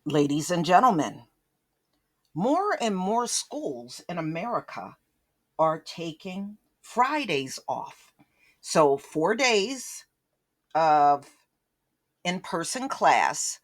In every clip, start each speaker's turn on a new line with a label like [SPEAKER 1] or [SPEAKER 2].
[SPEAKER 1] Ladies and gentlemen, more and more schools in America are taking Fridays off. So, 4 days of in person class,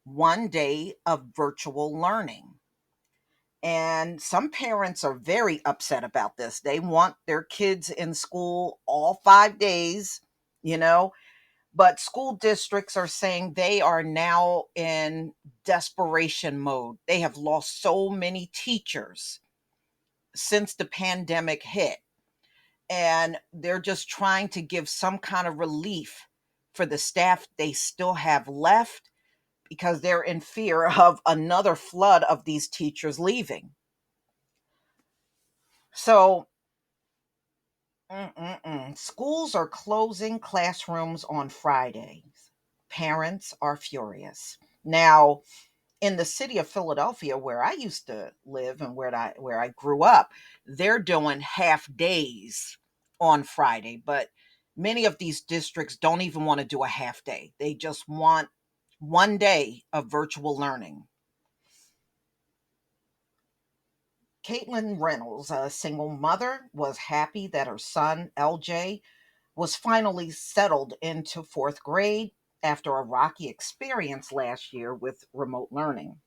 [SPEAKER 1] 1 day of virtual learning. And some parents are very upset about this. They want their kids in school all 5 days, you know, but school districts are saying they are now in desperation mode. They have lost so many teachers since the pandemic hit, and they're just trying to give some kind of relief for the staff they still have left because they're in fear of another flood of these teachers leaving. So, schools are closing classrooms on Fridays. Parents are furious. Now, in the city of Philadelphia, where I used to live and where I grew up, they're doing half days on Friday, but many of these districts don't even want to do a half day. They just want 1 day of virtual learning. Caitlin Reynolds, a single mother, was happy that her son LJ was finally settled into fourth grade after a rocky experience last year with remote learning.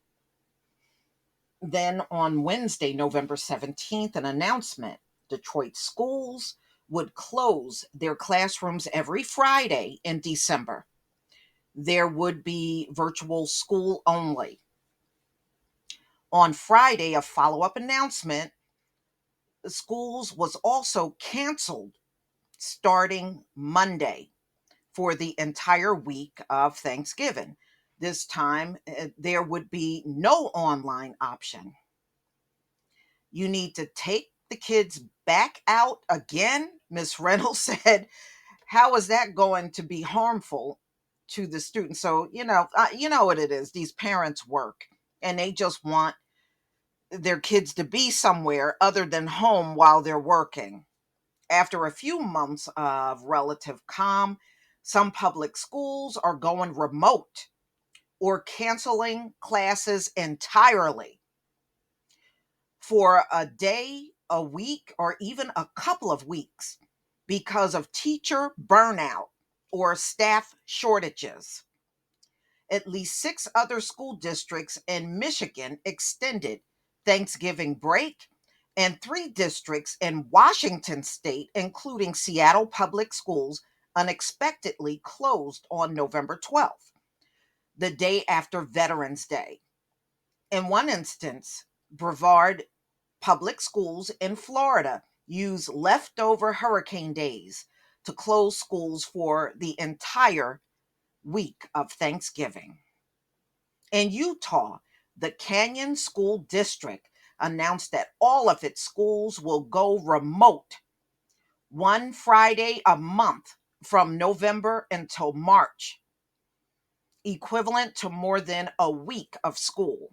[SPEAKER 1] Then on Wednesday, November 17th, an announcement: Detroit schools would close their classrooms every Friday in December. There would be virtual school only. On Friday, a follow up announcement: the schools was also canceled starting Monday for the entire week of Thanksgiving. This time, there would be no online option. You need to take the kids back out again, Miss Reynolds said. How is that going to be harmful to the students? So, you know what it is. These parents work and they just want their kids to be somewhere other than home while they're working. After a few months of relative calm, some public schools are going remote or canceling classes entirely for a day, a week, or even a couple of weeks because of teacher burnout or staff shortages. At least six other school districts in Michigan extended Thanksgiving break, and three districts in Washington state, including Seattle Public Schools, unexpectedly closed on November 12th, the day after Veterans Day. In one instance, Brevard Public Schools in Florida use leftover hurricane days to close schools for the entire week of Thanksgiving. In Utah, the Canyon School District announced that all of its schools will go remote one Friday a month from November until March, equivalent to more than a week of school.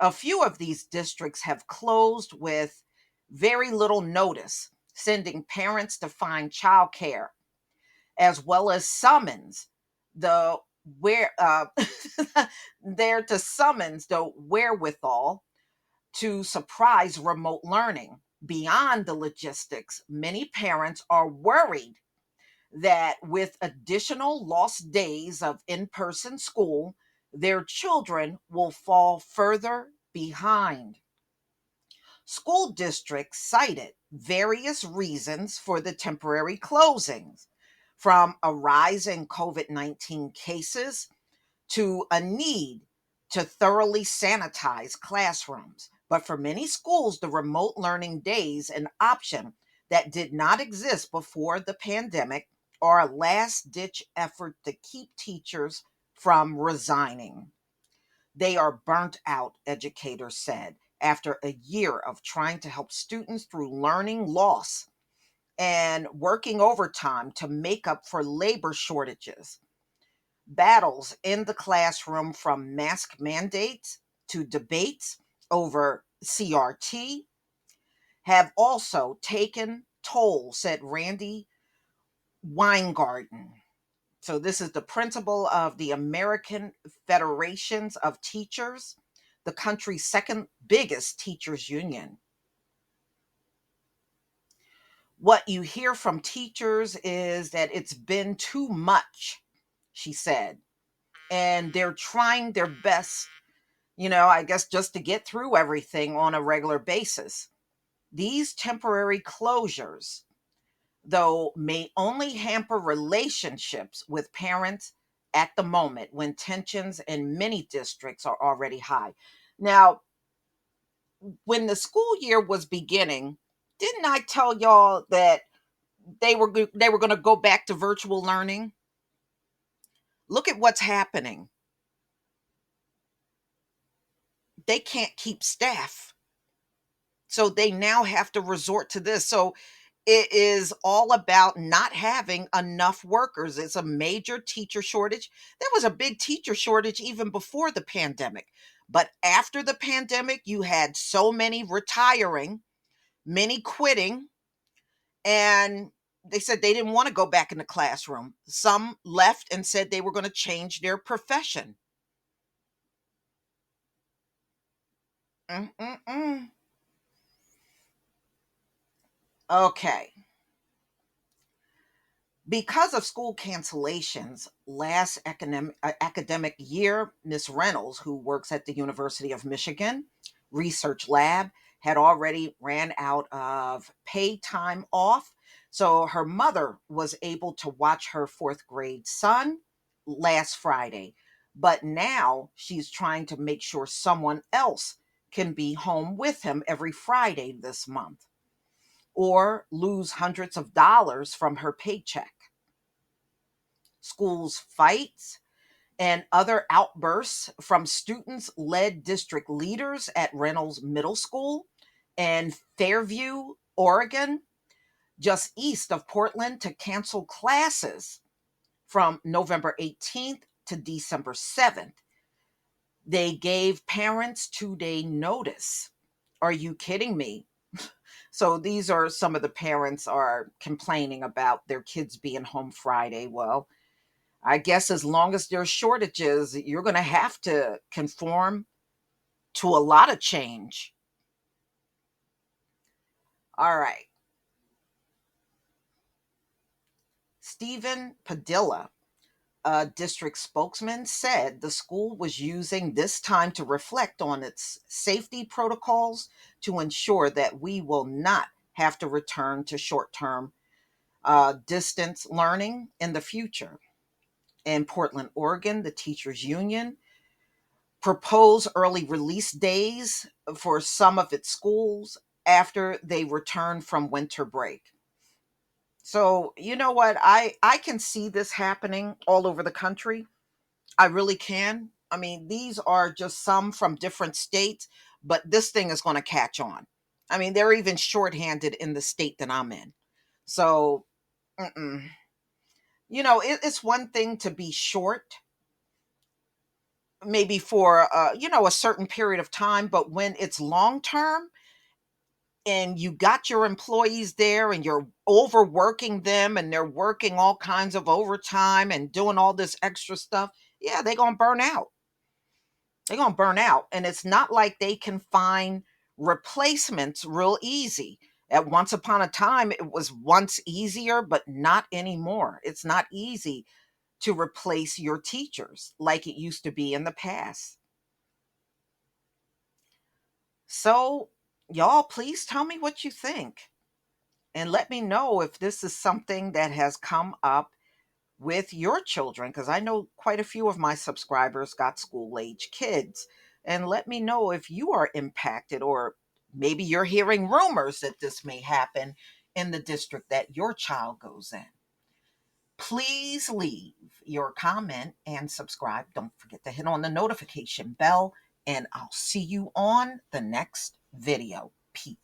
[SPEAKER 1] A few of these districts have closed with very little notice, sending parents to find childcare, as well as summons the where there to summons the wherewithal to surprise remote learning. Beyond the logistics, many parents are worried that with additional lost days of in person school, their children will fall further behind. School districts cited various reasons for the temporary closings, from a rise in COVID 19 cases to a need to thoroughly sanitize classrooms. But for many schools, the remote learning days, an option that did not exist before the pandemic, are a last ditch effort to keep teachers from resigning. They are burnt out, educators said, after a year of trying to help students through learning loss and working overtime to make up for labor shortages. Battles in the classroom, from mask mandates to debates over CRT, have also taken toll, said Randy Weingarten, So this is the principal of the American Federations of Teachers, the country's second biggest teachers union. What you hear from teachers is that it's been too much, she said, and they're trying their best, I guess just to get through everything on a regular basis. These temporary closures, though, may only hamper relationships with parents at the moment when tensions in many districts are already high. Now, when the school year was beginning, didn't I tell y'all that they were going to go back to virtual learning? Look at what's happening. They can't keep staff. So they now have to resort to this. So it is all about not having enough workers. It's a major teacher shortage. There was a big teacher shortage even before the pandemic. But after the pandemic, you had so many retiring, many quitting, and they said they didn't want to go back in the classroom. Some left and said they were going to change their profession. Mm-mm-mm. Okay. Because of school cancellations last academic year, Miss Reynolds, who works at the University of Michigan Research Lab, had already ran out of paid time off. So her mother was able to watch her fourth grade son last Friday. But now she's trying to make sure someone else can be home with him every Friday this month or lose hundreds of dollars from her paycheck. Schools' fights, and other outbursts from students led district leaders at Reynolds Middle School and Fairview, Oregon, just east of Portland, to cancel classes from November 18th to December 7th. They gave parents 2-day notice. Are you kidding me? So these are some of the parents are complaining about their kids being home Friday. Well, I guess as long as there's shortages, you're going to have to conform to a lot of change. All right. Stephen Padilla, a district spokesman, said the school was using this time to reflect on its safety protocols to ensure that we will not have to return to short term distance learning in the future. In Portland, Oregon, the teachers union propose early release days for some of its schools after they return from winter break. So, you know what? I can see this happening all over the country. I really can. I mean, these are just some from different states, but this thing is going to catch on. I mean, they're even shorthanded in the state that I'm in. So, mm-mm. It's one thing to be short, maybe for a certain period of time, but when it's long term and you got your employees there and you're overworking them and they're working all kinds of overtime and doing all this extra stuff, yeah, they're going to burn out. They're going to burn out. And it's not like they can find replacements real easy. At once upon a time, it was once easier, but not anymore. It's not easy to replace your teachers like it used to be in the past. So, y'all, please tell me what you think. And let me know if this is something that has come up with your children, because I know quite a few of my subscribers got school age kids. And let me know if you are impacted, or maybe you're hearing rumors that this may happen in the district that your child goes in. Please leave your comment and subscribe. Don't forget to hit on the notification bell, and I'll see you on the next video. Peace.